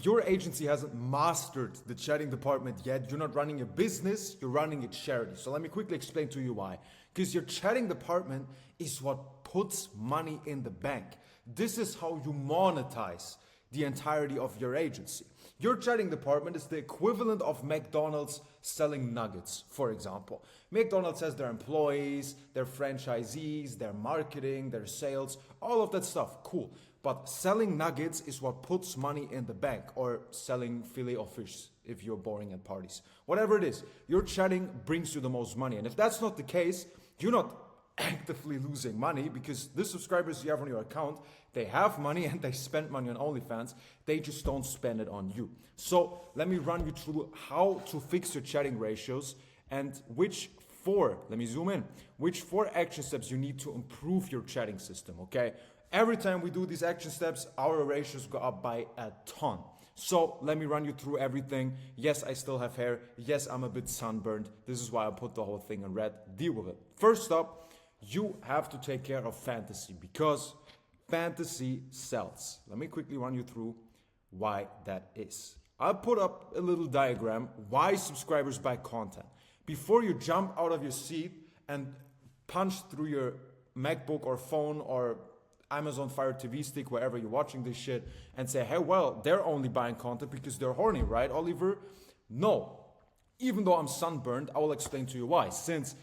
if your agency hasn't mastered the chatting department yet, you're not running a business, you're running a charity. So let me quickly explain to you why. Because your chatting department is what puts money in the bank. This is how you monetize the entirety of your agency. Your chatting department is the equivalent of McDonald's selling nuggets, for example. McDonald's has their employees, their franchisees, their marketing, their sales, all of that stuff, cool. But selling nuggets is what puts money in the bank, or selling filet of fish if you're boring at parties. Whatever it is, your chatting brings you the most money. And if that's not the case, you're not actively losing money, because the subscribers you have on your account, they have money and they spend money on OnlyFans. They just don't spend it on you. So let me run you through how to fix your chatting ratios and which four action steps you need to improve your chatting system, okay? Every time we do these action steps, our ratios go up by a ton. So let me run you through everything. Yes, I still have hair. Yes, I'm a bit sunburned. This is why I put the whole thing in red. Deal with it. First up, you have to take care of fantasy, because fantasy sells. Let me quickly run you through why that is. I'll put up a little diagram why subscribers buy content. Before you jump out of your seat and punch through your MacBook or phone or Amazon Fire TV stick, wherever you're watching this shit, and say, hey, well, they're only buying content because they're horny, right, Oliver? No. Even though I'm sunburned, I will explain to you why. Since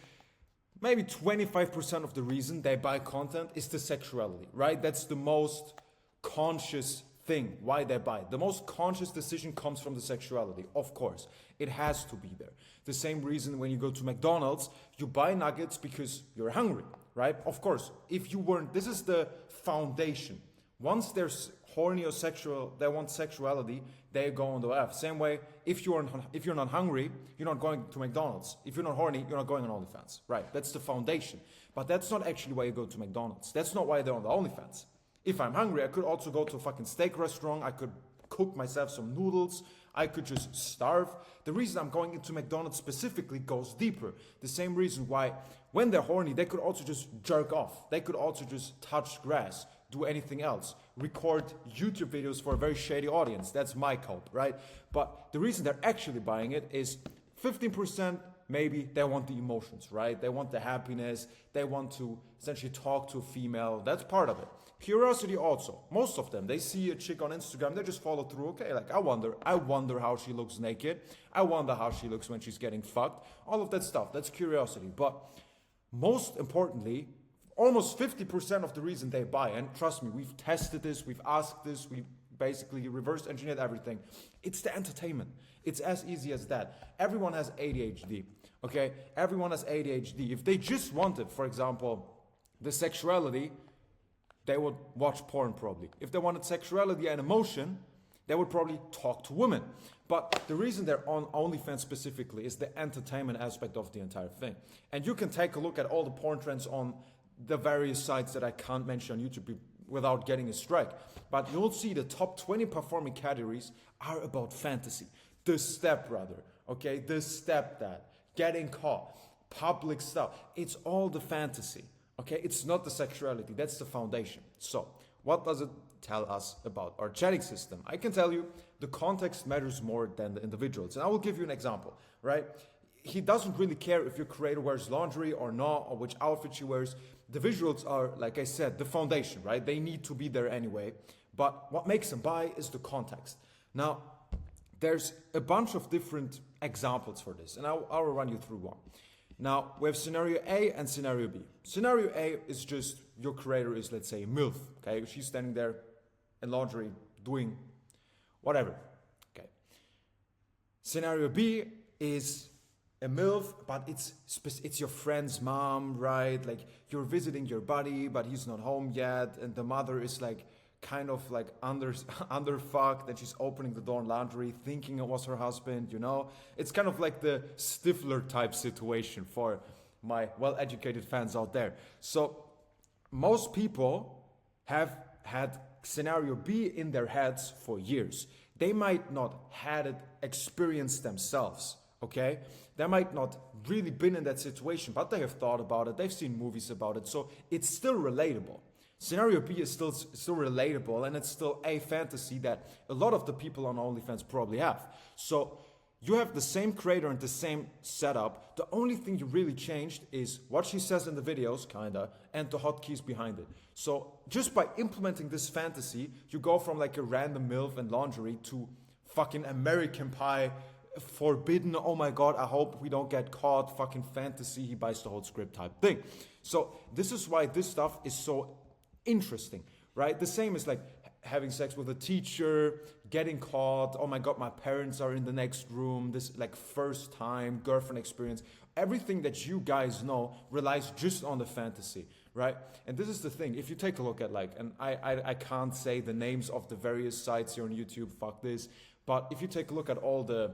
maybe 25% of the reason they buy content is the sexuality, right? That's the most conscious thing why they buy. The most conscious decision comes from the sexuality, of course. It has to be there. The same reason when you go to McDonald's, you buy nuggets because you're hungry, right? Of course, if you weren't, this is the foundation. Once there's horny or sexual, they want sexuality, they go on the F. Same way, if you're not hungry, you're not going to McDonald's. If you're not horny, you're not going on OnlyFans, right? That's the foundation. But that's not actually why you go to McDonald's. That's not why they're on the OnlyFans. If I'm hungry, I could also go to a fucking steak restaurant. I could cook myself some noodles. I could just starve. The reason I'm going into McDonald's specifically goes deeper. The same reason why when they're horny, they could also just jerk off. They could also just touch grass, do anything else, record YouTube videos for a very shady audience. That's my cope, right? But the reason they're actually buying it is 15%, maybe they want the emotions, right? They want the happiness. They want to essentially talk to a female. That's part of it. Curiosity also. Most of them, they see a chick on Instagram, they just follow through. Okay, like I wonder how she looks naked. I wonder how she looks when she's getting fucked. All of that stuff, that's curiosity. But most importantly, almost 50% of the reason they buy, and trust me, we've tested this, we've asked this, we've basically reverse engineered everything. It's the entertainment. It's as easy as that. Everyone has ADHD, okay? Everyone has ADHD. If they just wanted, for example, the sexuality, they would watch porn probably. If they wanted sexuality and emotion, they would probably talk to women. But the reason they're on OnlyFans specifically is the entertainment aspect of the entire thing. And you can take a look at all the porn trends on the various sites that I can't mention on YouTube without getting a strike. But you'll see the top 20 performing categories are about fantasy. The stepbrother, okay? The stepdad, getting caught, public stuff. It's all the fantasy, okay? It's not the sexuality. That's the foundation. So what does it tell us about our chatting system? I can tell you the context matters more than the individuals. And I will give you an example, right? He doesn't really care if your creator wears laundry or not, or which outfit she wears. The visuals are, like I said, the foundation, right? They need to be there anyway. But what makes them buy is the context. Now, there's a bunch of different examples for this, and I will run you through one. Now, we have scenario A and scenario B. Scenario A is just your creator is, let's say, a MILF, okay? She's standing there in laundry doing whatever, okay? Scenario B is a MILF, but it's your friend's mom, right? Like you're visiting your buddy, but he's not home yet, and the mother is like kind of like under fucked, and she's opening the door in laundry, thinking it was her husband, you know? It's kind of like the Stifler type situation for my well-educated fans out there. So most people have had scenario B in their heads for years. They might not had it experienced themselves. Okay, they might not really been in that situation, but they have thought about it. They've seen movies about it, so it's still relatable. Scenario B is still relatable, and it's still a fantasy that a lot of the people on OnlyFans probably have. So you have the same creator and the same setup. The only thing you really changed is what she says in the videos, kinda, and the hotkeys behind it. So just by implementing this fantasy, you go from like a random MILF and lingerie to fucking American Pie, forbidden, oh my god, I hope we don't get caught, fucking fantasy, he buys the whole script type thing. So this is why this stuff is so interesting, right? The same is like having sex with a teacher, getting caught, oh my god, my parents are in the next room, this like first time girlfriend experience. Everything that you guys know relies just on the fantasy, right? And this is the thing, if you take a look at like, and I can't say the names of the various sites here on YouTube, fuck this, but if you take a look at all the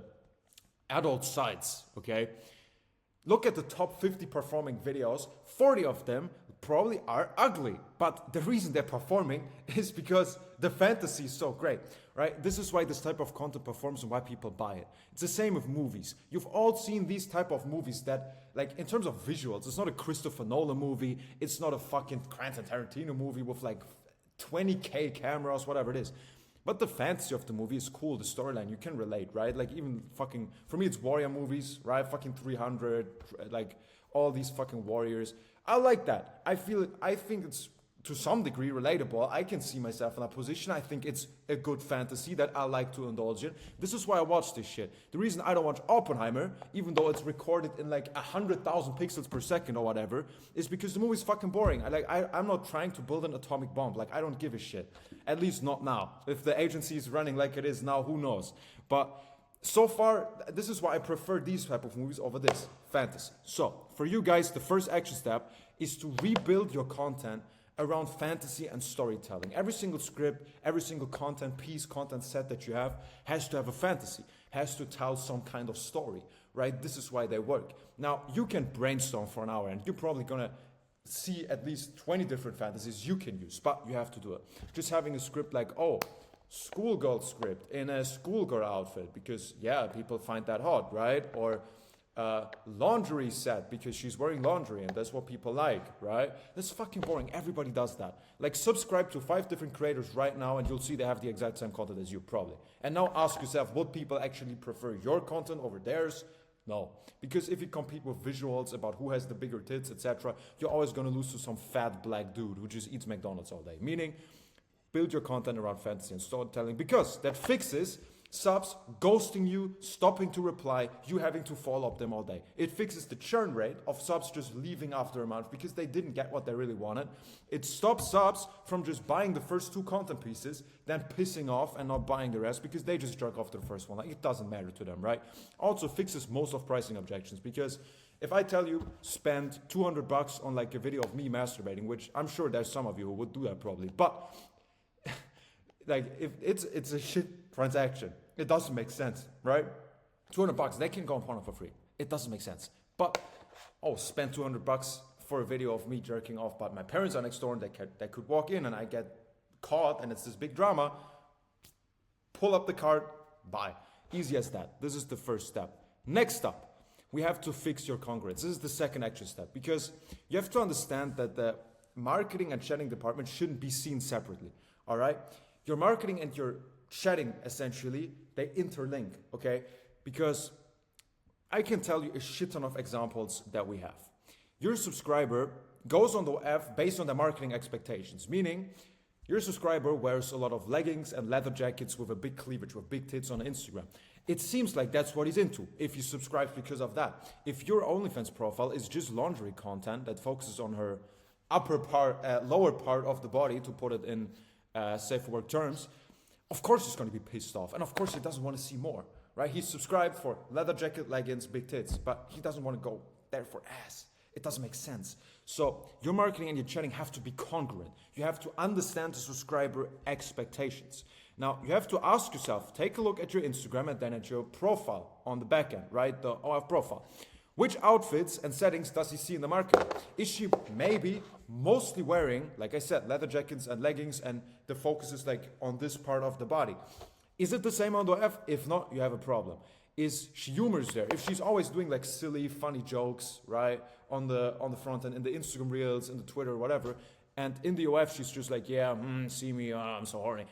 adult sites, okay, look at the top 50 performing videos, 40 of them probably are ugly, but the reason they're performing is because the fantasy is so great, right? This is why this type of content performs and why people buy it. It's the same with movies. You've all seen these type of movies that, like, in terms of visuals, it's not a Christopher Nolan movie, it's not a fucking Quentin Tarantino movie with like 20K cameras, whatever it is. But the fantasy of the movie is cool, the storyline, you can relate, right? Like even fucking, for me it's warrior movies, right? Fucking 300, like all these fucking warriors. I like that. I think it's to some degree relatable. I can see myself in that position. I think it's a good fantasy that I like to indulge in. This is why I watch this shit. The reason I don't watch Oppenheimer, even though it's recorded in like 100,000 pixels per second or whatever, is because the movie's fucking boring. I'm not trying to build an atomic bomb. Like, I don't give a shit. At least not now. If the agency is running like it is now, who knows? But so far, this is why I prefer these type of movies over this, fantasy. So, for you guys, the first action step is to rebuild your content around fantasy and storytelling. Every single script, every single content piece, content set that you have has to have a fantasy, has to tell some kind of story, right? This is why they work. Now, you can brainstorm for an hour and you're probably gonna see at least 20 different fantasies you can use, but you have to do it. Just having a script like, oh, schoolgirl script in a schoolgirl outfit, because yeah, people find that hot, right? Or laundry set because she's wearing laundry and that's what people like, right? That's fucking boring. Everybody does that. Like, subscribe to 5 different creators right now and you'll see they have the exact same content as you, probably. And now ask yourself, would people actually prefer your content over theirs? No. Because if you compete with visuals about who has the bigger tits, etc., you're always going to lose to some fat black dude who just eats McDonald's all day. Meaning, build your content around fantasy and storytelling, because that fixes subs ghosting you, stopping to reply, you having to follow up them all day. It fixes the churn rate of subs just leaving after a month because they didn't get what they really wanted. It stops subs from just buying the first 2 content pieces, then pissing off and not buying the rest because they just jerk off to the first one. Like, it doesn't matter to them, right? Also fixes most of pricing objections, because if I tell you spend $200 on like a video of me masturbating, which I'm sure there's some of you who would do that probably, but like, if it's a shit transaction, it doesn't make sense, right? $200, they can go on porno for free. It doesn't make sense. But, oh, spend $200 for a video of me jerking off, but my parents are next door and they could walk in and I get caught and it's this big drama. Pull up the card, buy. Easy as that. This is the first step. Next up, we have to fix your congruence. This is the second action step, because you have to understand that the marketing and chatting department shouldn't be seen separately, all right? Your marketing and your chatting, essentially, they interlink, okay? Because I can tell you a shit ton of examples that we have. Your subscriber goes on the F based on their marketing expectations, meaning your subscriber wears a lot of leggings and leather jackets with a big cleavage, with big tits on Instagram. It seems like that's what he's into if you subscribe because of that. If your OnlyFans profile is just lingerie content that focuses on her lower part of the body, to put it in safe for work terms, of course he's going to be pissed off, and of course he doesn't want to see more, right? He's subscribed for leather jacket, leggings, big tits, but he doesn't want to go there for ass. It doesn't make sense. So your marketing and your chatting have to be congruent. You have to understand the subscriber expectations. Now, you have to ask yourself, take a look at your Instagram and then at your profile on the back end, right? The OF profile. Which outfits and settings does he see in the market? Is she maybe mostly wearing, like I said, leather jackets and leggings, and the focus is like on this part of the body? Is it the same on the F? If not, you have a problem. Is she humorous there? If she's always doing like silly, funny jokes, right, on the front end, in the Instagram reels, in the Twitter, whatever, And in the OF, she's just like, yeah, see me, I'm so horny.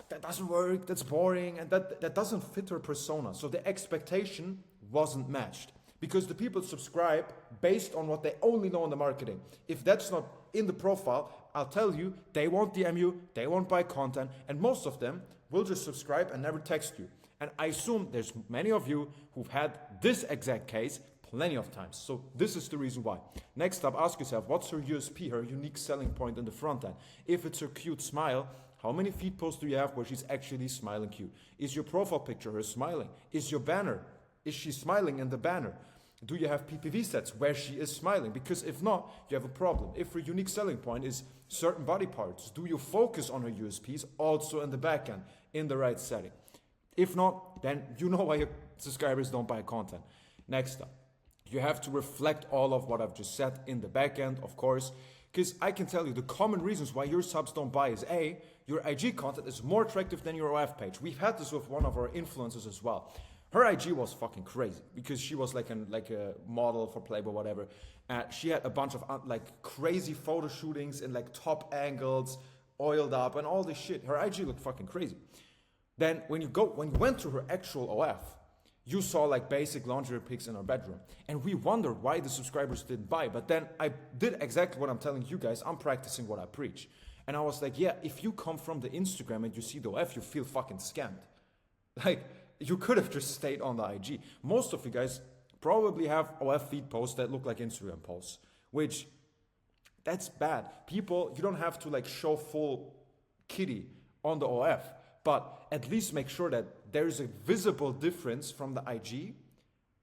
That doesn't work, that's boring, and that doesn't fit her persona. So the expectation wasn't matched. Because the people subscribe based on what they only know in the marketing. If that's not in the profile, I'll tell you, they won't DM you, they won't buy content, and most of them will just subscribe and never text you. And I assume there's many of you who've had this exact case plenty of times. So this is the reason why. Next up, ask yourself, what's her USP, her unique selling point in the front end? If it's her cute smile, how many feed posts do you have where she's actually smiling cute? Is your profile picture her smiling? Is your banner, is she smiling in the banner? Do you have PPV sets where she is smiling? Because if not, you have a problem. If her unique selling point is certain body parts, do you focus on her USPs also in the back end, in the right setting? If not, then you know why your subscribers don't buy content. Next up, you have to reflect all of what I've just said in the back end, of course, because I can tell you the common reasons why your subs don't buy is A, your IG content is more attractive than your OF page. We've had this with one of our influencers as well. Her IG was fucking crazy because she was like a model for Playboy, whatever. She had a bunch of like crazy photo shootings in like top angles, oiled up, and all this shit. Her IG looked fucking crazy. Then when you went to her actual OF, you saw like basic lingerie pics in her bedroom, and we wondered why the subscribers didn't buy. But then I did exactly what I'm telling you guys. I'm practicing what I preach, and I was like, yeah, if you come from the Instagram and you see the OF, you feel fucking scammed. Like, you could have just stayed on the IG. Most of you guys probably have OF feed posts that look like Instagram posts, which that's bad. People, you don't have to like show full kitty on the OF, but at least make sure that there's a visible difference from the IG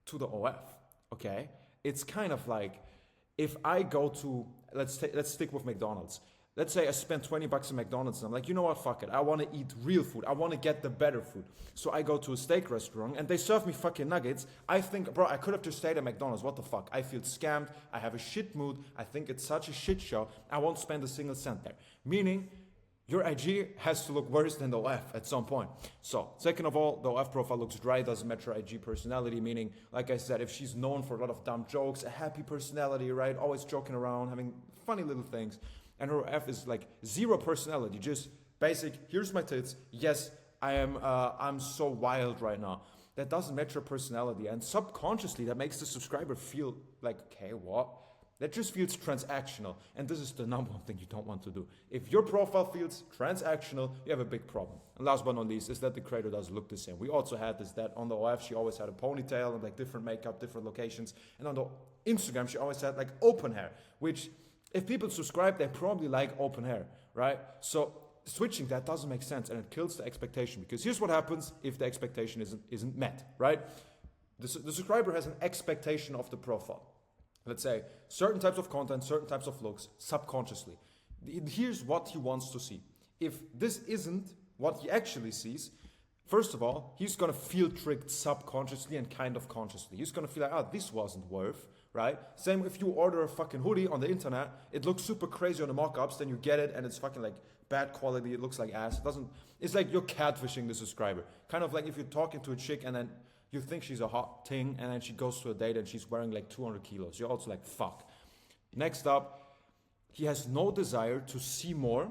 to the OF, okay? It's kind of like if I go to, let's stick with McDonald's. Let's say I spend 20 bucks at McDonald's and I'm like, you know what, fuck it. I want to eat real food. I want to get the better food. So I go to a steak restaurant and they serve me fucking nuggets. I think, bro, I could have just stayed at McDonald's. What the fuck? I feel scammed. I have a shit mood. I think it's such a shit show. I won't spend a single cent there. Meaning, your IG has to look worse than the OF at some point. So, second of all, the OF profile looks dry, doesn't match her IG personality, meaning, like I said, if she's known for a lot of dumb jokes, a happy personality, right? Always joking around, having funny little things. And her F is like zero personality, just basic, here's my tits, yes, I'm so wild right now. That doesn't match her personality, and subconsciously that makes the subscriber feel like, okay, what? That just feels transactional, and this is the number one thing you don't want to do. If your profile feels transactional, you have a big problem. And last but not least is that the creator doesn't look the same. We also had this, that on the OF she always had a ponytail and like different makeup, different locations, and on the Instagram she always had like open hair, which if people subscribe, they probably like open hair, right? So switching that doesn't make sense, and it kills the expectation, because here's what happens if the expectation isn't met, right? The subscriber has an expectation of the profile. Let's say certain types of content, certain types of looks, subconsciously. Here's what he wants to see. If this isn't what he actually sees, first of all, he's gonna feel tricked subconsciously and kind of consciously. He's gonna feel like, oh, this wasn't worth, right? Same if you order a fucking hoodie on the internet, it looks super crazy on the mock-ups, then you get it and it's fucking like bad quality, it looks like ass. It's like you're catfishing the subscriber. Kind of like if you're talking to a chick and then you think she's a hot thing and then she goes to a date and she's wearing like 200 kilos. You're also like, fuck. Next up, he has no desire to see more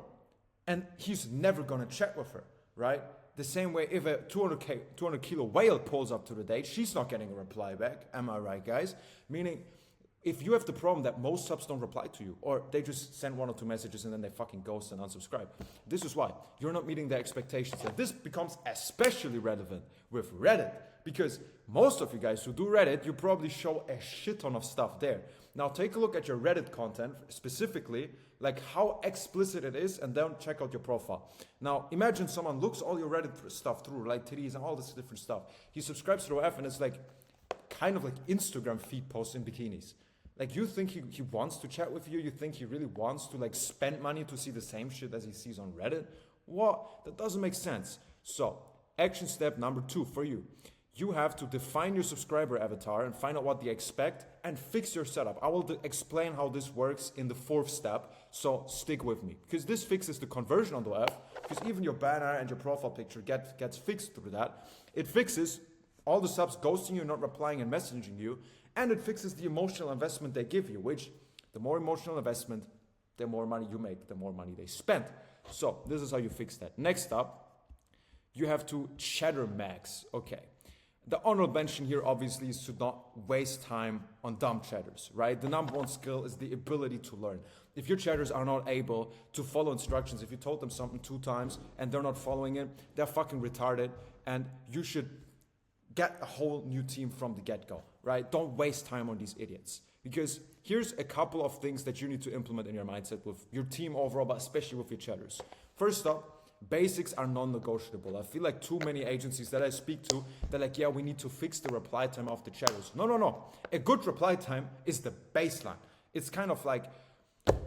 and he's never gonna chat with her, right? The same way if a 200 kilo whale pulls up to the date, she's not getting a reply back. Am I right, guys? Meaning, if you have the problem that most subs don't reply to you, or they just send one or two messages and then they fucking ghost and unsubscribe, this is why you're not meeting their expectations. And this becomes especially relevant with Reddit, because most of you guys who do Reddit, you probably show a shit ton of stuff there. Now take a look at your Reddit content, specifically, like how explicit it is, and then check out your profile. Now imagine someone looks all your Reddit stuff through, like titties and all this different stuff. He subscribes to OF and it's like, kind of like Instagram feed posts in bikinis. Like, you think he wants to chat with you? You think he really wants to like spend money to see the same shit as he sees on Reddit? What? That doesn't make sense. So, action step number 2 for you. You have to define your subscriber avatar and find out what they expect and fix your setup. I will explain how this works in the 4th step, so stick with me. Because this fixes the conversion on the app, because even your banner and your profile picture gets fixed through that. It fixes all the subs ghosting you, not replying and messaging you, and it fixes the emotional investment they give you, which the more emotional investment, the more money you make, the more money they spend. So this is how you fix that. Next up, you have to chatter max. Okay. The honorable mention here obviously is to not waste time on dumb chatters, right? The number one skill is the ability to learn. If your chatters are not able to follow instructions, if you told them something 2 times and they're not following it, they're fucking retarded, and you should get a whole new team from the get-go, right? Don't waste time on these idiots. Because here's a couple of things that you need to implement in your mindset with your team overall, but especially with your chatters. First up, basics are non-negotiable. I feel like too many agencies that I speak to, they're like, yeah, we need to fix the reply time of the chatters. No. A good reply time is the baseline. It's kind of like,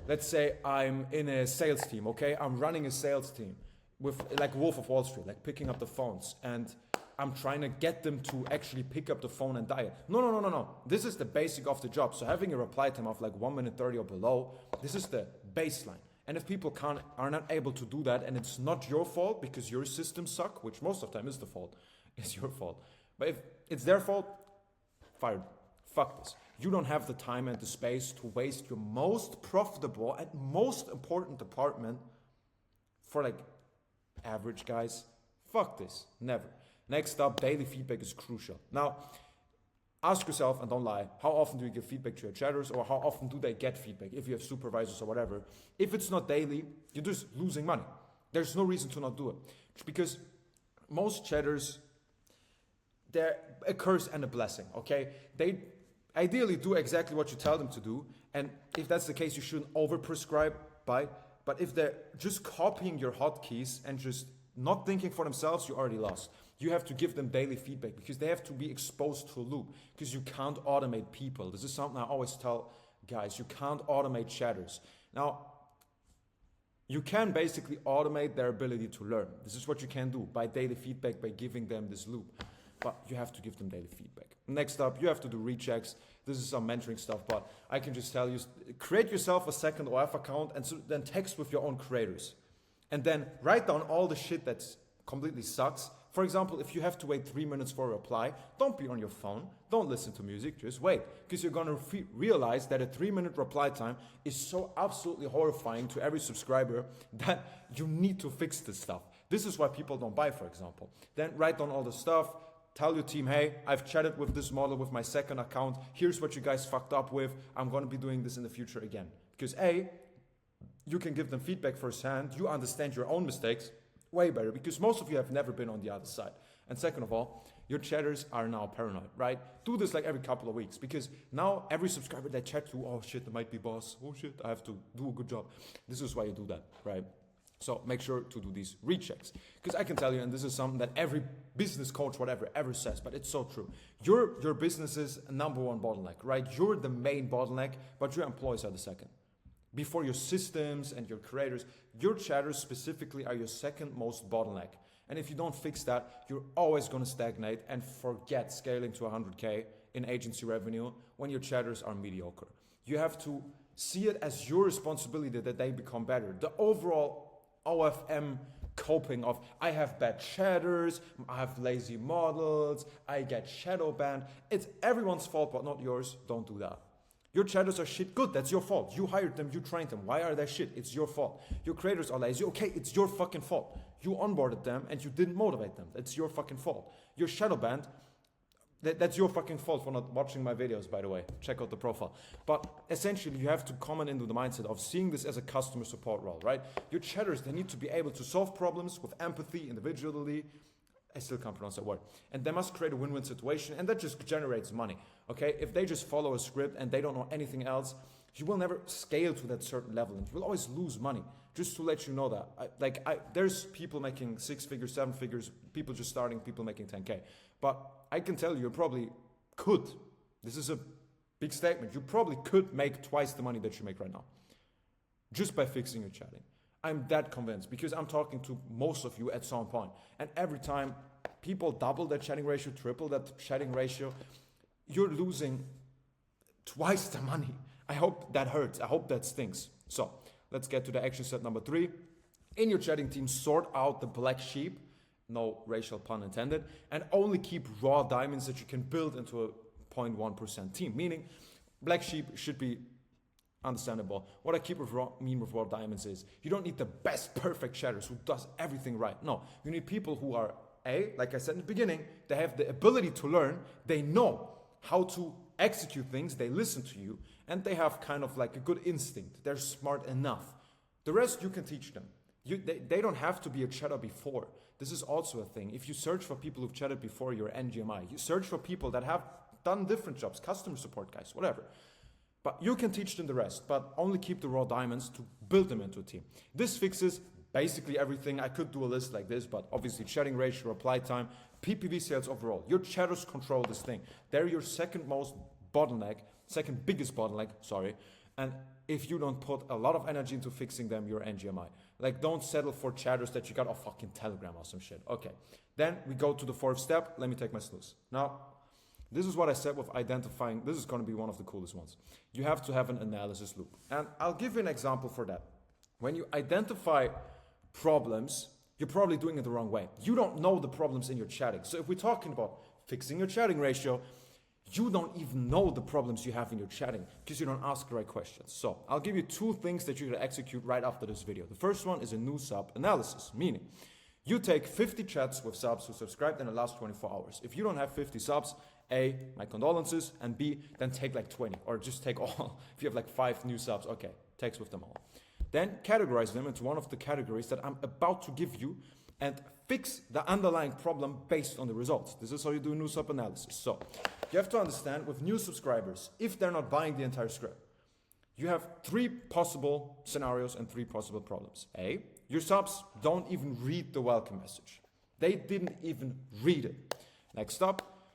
let's say I'm in a sales team, okay? I'm running a sales team with like Wolf of Wall Street, like picking up the phones, and I'm trying to get them to actually pick up the phone and dial. No. This is the basic of the job. So having a reply time of like 1 minute 30 or below, this is the baseline. And if people are not able to do that, and it's not your fault because your systems suck, which most of the time is the fault, it's your fault. But if it's their fault, fired. Fuck this. You don't have the time and the space to waste your most profitable and most important department for like average guys. Fuck this. Never. Next up, daily feedback is crucial. Now, ask yourself, and don't lie, how often do you give feedback to your chatters, or how often do they get feedback if you have supervisors or whatever? If it's not daily, you're just losing money. There's no reason to not do it. Because most chatters, they're a curse and a blessing, okay? They ideally do exactly what you tell them to do, and if that's the case, you shouldn't overprescribe by. But if they're just copying your hotkeys and just not thinking for themselves, you already lost. You have to give them daily feedback because they have to be exposed to a loop, because you can't automate people. This is something I always tell guys. You can't automate chatters. Now, you can basically automate their ability to learn. This is what you can do by daily feedback, by giving them this loop. But you have to give them daily feedback. Next up, you have to do rechecks. This is some mentoring stuff, but I can just tell you, create yourself a second OF account and then text with your own creators. And then write down all the shit that completely sucks. For example, if you have to wait 3 minutes for a reply, don't be on your phone. Don't listen to music. Just wait. Because you're going to realize that a 3-minute reply time is so absolutely horrifying to every subscriber that you need to fix this stuff. This is why people don't buy, for example. Then write down all the stuff. Tell your team, hey, I've chatted with this model with my second account. Here's what you guys fucked up with. I'm going to be doing this in the future again. Because A, you can give them feedback firsthand. You understand your own mistakes way better, because most of you have never been on the other side. And second of all, your chatters are now paranoid, right? Do this like every couple of weeks, because now every subscriber they chat to, oh shit, there might be boss. Oh shit, I have to do a good job. This is why you do that, right? So make sure to do these rechecks. Because I can tell you, and this is something that every business coach, whatever, ever says, but it's so true. Your business's number one bottleneck, right? You're the main bottleneck, but your employees are the second. Before your systems and your creators, your chatters specifically are your second most bottleneck. And if you don't fix that, you're always going to stagnate and forget scaling to 100K in agency revenue when your chatters are mediocre. You have to see it as your responsibility that they become better. The overall OFM coping of, I have bad chatters, I have lazy models, I get shadow banned. It's everyone's fault, but not yours. Don't do that. Your chatters are shit. Good, that's your fault. You hired them, you trained them. Why are they shit? It's your fault. Your creators are lazy. Okay, it's your fucking fault. You onboarded them and you didn't motivate them. It's your fucking fault. Your shadow banned, that's your fucking fault for not watching my videos, by the way. Check out the profile. But essentially, you have to come into the mindset of seeing this as a customer support role, right? Your chatters, they need to be able to solve problems with empathy, individually. I still can't pronounce that word. And they must create a win-win situation, and that just generates money, okay? If they just follow a script and they don't know anything else, you will never scale to that certain level, and you will always lose money. Just to let you know that. There's people making 6 figures, 7 figures, people just starting, people making 10K. But I can tell you probably could, this is a big statement, you probably could make twice the money that you make right now, just by fixing your chatting. I'm that convinced, because I'm talking to most of you at some point. And every time people double that chatting ratio, triple that chatting ratio, you're losing twice the money. I hope that hurts. I hope that stinks. So let's get to the action step number 3. In your chatting team, sort out the black sheep, no racial pun intended, and only keep raw diamonds that you can build into a 0.1% team. Meaning, black sheep should be understandable. What I mean with raw diamonds is you don't need the best perfect chatters who does everything right. No, you need people who are, like I said in the beginning, they have the ability to learn, they know how to execute things, they listen to you, and they have kind of like a good instinct. They're smart enough. The rest you can teach them. They don't have to be a chatter before. This is also a thing. If you search for people who've chatted before your NGMI, you search for people that have done different jobs, customer support guys, whatever. But you can teach them the rest, but only keep the raw diamonds to build them into a team. This fixes basically everything. I could do a list like this, but obviously chatting ratio, reply time, PPV sales overall. Your chatters control this thing. They're your second biggest bottleneck, sorry. And if you don't put a lot of energy into fixing them, you're NGMI. Like, don't settle for chatters that you got off fucking Telegram or some shit. Okay, then we go to the fourth step. Let me take my snooze. Now, this is what I said with identifying. This is going to be one of the coolest ones. You have to have an analysis loop. And I'll give you an example for that. When you identify problems, you're probably doing it the wrong way. You don't know the problems in your chatting. So if we're talking about fixing your chatting ratio, you don't even know the problems you have in your chatting because you don't ask the right questions. So I'll give you 2 things that you can execute right after this video. The first one is a new sub analysis, meaning you take 50 chats with subs who subscribed in the last 24 hours. If you don't have 50 subs, A, my condolences, and B, then take like 20 or just take all. If you have like 5 new subs, okay, text with them all. Then categorize them into one of the categories that I'm about to give you and fix the underlying problem based on the results. This is how you do a new sub analysis. So you have to understand with new subscribers, if they're not buying the entire script, you have 3 possible scenarios and 3 possible problems. A, your subs don't even read the welcome message. They didn't even read it. Next up,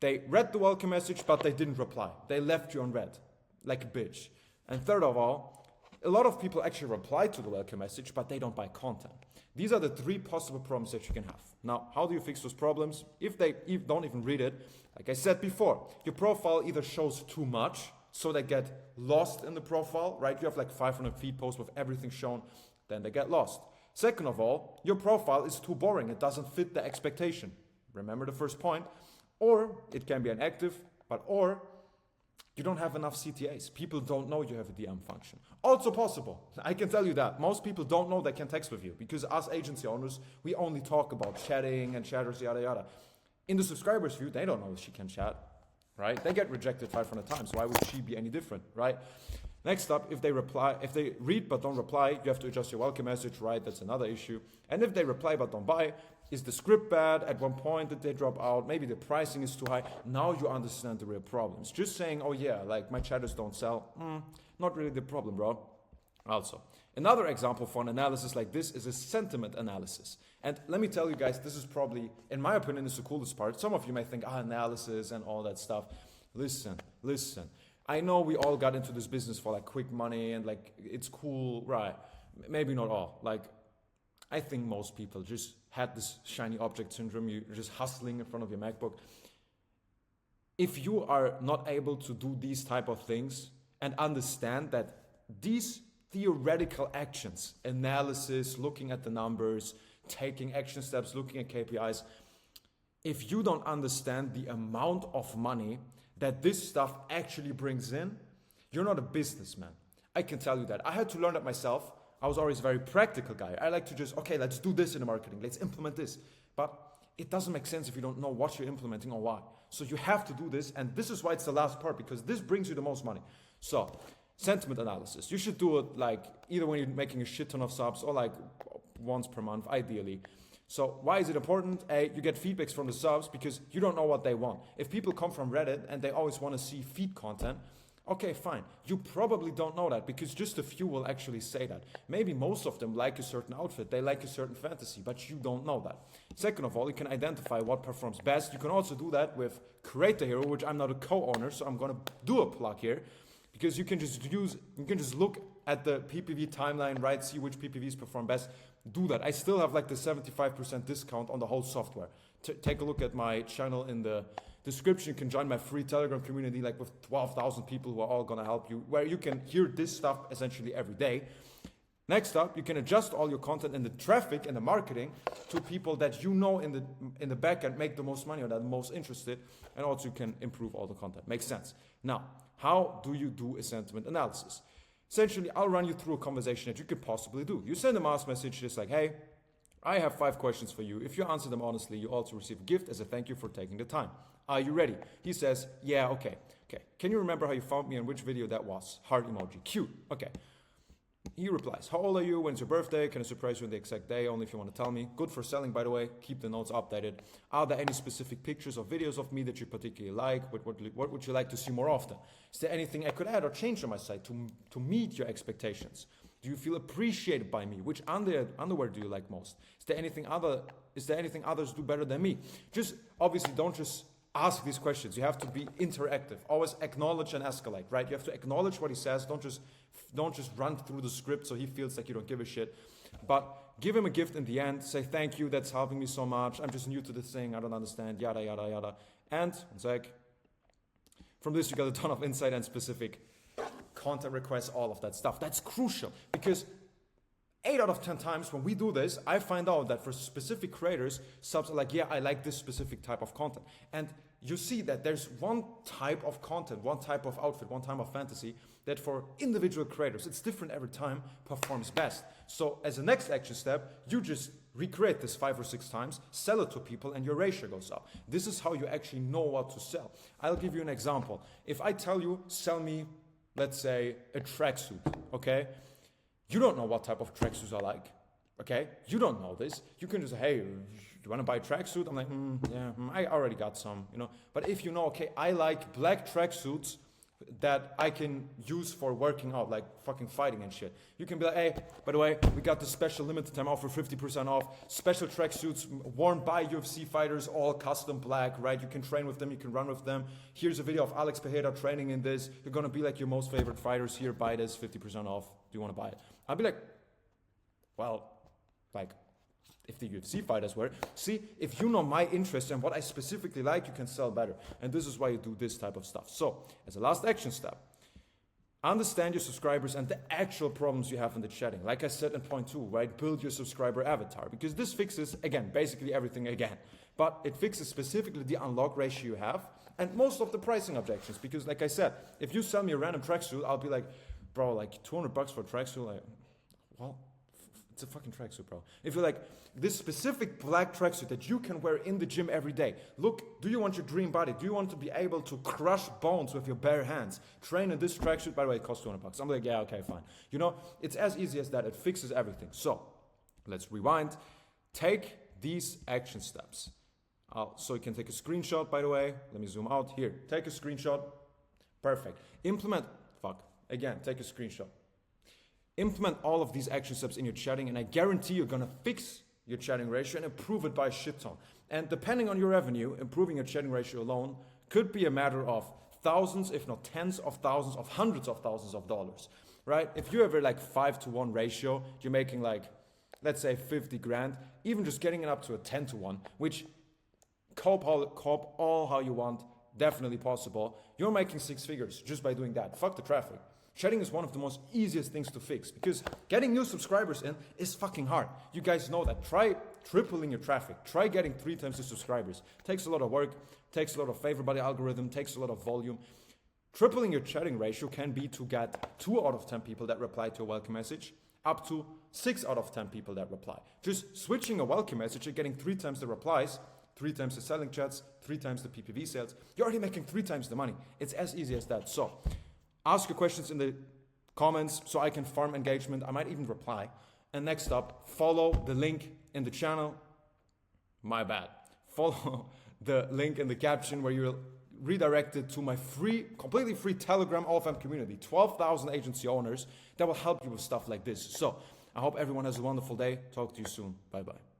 they read the welcome message, but they didn't reply. They left you on red, like a bitch. And third of all, a lot of people actually reply to the welcome message, but they don't buy content. These are the 3 possible problems that you can have. Now, how do you fix those problems? If they don't even read it, like I said before, your profile either shows too much, so they get lost in the profile, right? You have like 500 feed posts with everything shown, then they get lost. Second of all, your profile is too boring. It doesn't fit the expectation. Remember the first point. Or it can be inactive, or you don't have enough CTAs. People don't know you have a DM function. Also possible. I can tell you that. Most people don't know they can text with you because us agency owners, we only talk about chatting and chatters, yada, yada. In the subscribers' view, they don't know she can chat, right? They get rejected 500 times. Why would she be any different, right? Next up, if they read but don't reply, you have to adjust your welcome message, right? That's another issue. And if they reply but don't buy, is the script bad? At one point did they drop out? Maybe the pricing is too high. Now you understand the real problems. Just saying, oh yeah, like my chatters don't sell. Not really the problem, bro. Also, another example for an analysis like this is a sentiment analysis. And let me tell you guys, this is probably, in my opinion, is the coolest part. Some of you may think, analysis and all that stuff. Listen. I know we all got into this business for like quick money and like it's cool, right? Maybe not all. Like, I think most people just had this shiny object syndrome. You're just hustling in front of your MacBook. If you are not able to do these type of things and understand that these theoretical actions, analysis, looking at the numbers, taking action steps, looking at KPIs, if you don't understand the amount of money that this stuff actually brings in, you're not a businessman. I can tell you that. I had to learn that myself. I was always a very practical guy. I like to just, okay, let's do this in the marketing. Let's implement this. But it doesn't make sense if you don't know what you're implementing or why. So you have to do this. And this is why it's the last part, because this brings you the most money. So sentiment analysis. You should do it like either when you're making a shit ton of subs or like once per month, ideally. So why is it important? You get feedbacks from the subs because you don't know what they want. If people come from Reddit and they always want to see feed content, okay, fine. You probably don't know that because just a few will actually say that. Maybe most of them like a certain outfit, they like a certain fantasy, but you don't know that. Second of all, you can identify what performs best. You can also do that with Create a Hero, which I'm not a co-owner, so I'm going to do a plug here because you can just look at the PPV timeline, right? See which PPVs perform best. Do that. I still have like the 75% discount on the whole software. Take a look at my channel in the description. You can join my free Telegram community, like with 12,000 people who are all gonna help you, where you can hear this stuff essentially every day. Next up, you can adjust all your content and the traffic and the marketing to people that you know in the back end make the most money or that are most interested, and also you can improve all the content. Makes sense. Now, how do you do a sentiment analysis? Essentially, I'll run you through a conversation that you could possibly do. You send a mass message just like, hey, I have 5 questions for you. If you answer them honestly, you also receive a gift as a thank you for taking the time. Are you ready? He says, yeah, okay. Okay. Can you remember how you found me and which video that was? Heart emoji. Cute. Okay. He replies, how old are you? When's your birthday? Can I surprise you on the exact day? Only if you want to tell me. Good for selling, by the way. Keep the notes updated. Are there any specific pictures or videos of me that you particularly like? What would you like to see more often? Is there anything I could add or change on my site to meet your expectations? Do you feel appreciated by me? Which underwear do you like most? Is there anything others do better than me? Just obviously don't just ask these questions. You have to be interactive. Always acknowledge and escalate, right? You have to acknowledge what he says. Don't just run through the script so he feels like you don't give a shit. But give him a gift in the end. Say, thank you, that's helping me so much. I'm just new to this thing. I don't understand, yada, yada, yada. And, one sec. From this, you got a ton of insight and specific content requests, all of that stuff. That's crucial because 8 out of 10 times when we do this, I find out that for specific creators, subs are like, yeah, I like this specific type of content. And you see that there's one type of content, one type of outfit, one type of fantasy that for individual creators, it's different every time, performs best. So as a next action step, you just recreate this 5 or 6 times, sell it to people, and your ratio goes up. This is how you actually know what to sell. I'll give you an example. If I tell you, sell me, let's say, a tracksuit, okay? You don't know what type of tracksuits I like, okay? You don't know this. You can just say, hey, you want to buy a tracksuit? I'm like, I already got some, you know. But if you know, okay, I like black tracksuits that I can use for working out, like fucking fighting and shit. You can be like, hey, by the way, we got this special limited time offer, 50% off, special tracksuits worn by UFC fighters, all custom black, right? You can train with them, you can run with them. Here's a video of Alex Pereira training in this. You're gonna be like your most favorite fighters here, buy this, 50% off. Do you wanna buy it? I'll be like, well, like, if the UFC fighters were. See, if you know my interests and what I specifically like, you can sell better. And this is why you do this type of stuff. So, as a last action step, understand your subscribers and the actual problems you have in the chatting. Like I said in point 2, right? Build your subscriber avatar. Because this fixes, again, basically everything again. But it fixes specifically the unlock ratio you have and most of the pricing objections. Because like I said, if you sell me a random tracksuit, I'll be like, bro, like $200 for a tracksuit, like, well, it's a fucking tracksuit, bro. If you're like, this specific black tracksuit that you can wear in the gym every day. Look, do you want your dream body? Do you want to be able to crush bones with your bare hands? Train in this tracksuit, by the way, it costs $200. I'm like, yeah, okay, fine. You know, it's as easy as that. It fixes everything. So, let's rewind. Take these action steps. So you can take a screenshot, by the way. Let me zoom out. Here, take a screenshot. Perfect. Again, take a screenshot. Implement all of these action steps in your chatting, and I guarantee you're gonna fix your chatting ratio and improve it by a shit ton. And depending on your revenue, improving your chatting ratio alone could be a matter of thousands, if not tens of thousands, of hundreds of thousands of dollars, right? If you have a like 5-to-1 ratio, you're making like, let's say 50 grand, even just getting it up to a 10-to-1, which cop all how you want, definitely possible. You're making 6 figures just by doing that. Fuck the traffic. Chatting is one of the most easiest things to fix because getting new subscribers in is fucking hard. You guys know that. Try tripling your traffic. Try getting 3 times the subscribers. Takes a lot of work, takes a lot of favor by the algorithm, takes a lot of volume. Tripling your chatting ratio can be to get 2 out of 10 people that reply to a welcome message, up to 6 out of 10 people that reply. Just switching a welcome message and getting 3 times the replies, 3 times the selling chats, 3 times the PPV sales, you're already making 3 times the money. It's as easy as that. So, ask your questions in the comments so I can farm engagement. I might even reply. And next up, follow the link in the channel. My bad. Follow the link in the caption where you're redirected to my free, completely free Telegram OFM community. 12,000 agency owners that will help you with stuff like this. So I hope everyone has a wonderful day. Talk to you soon. Bye-bye.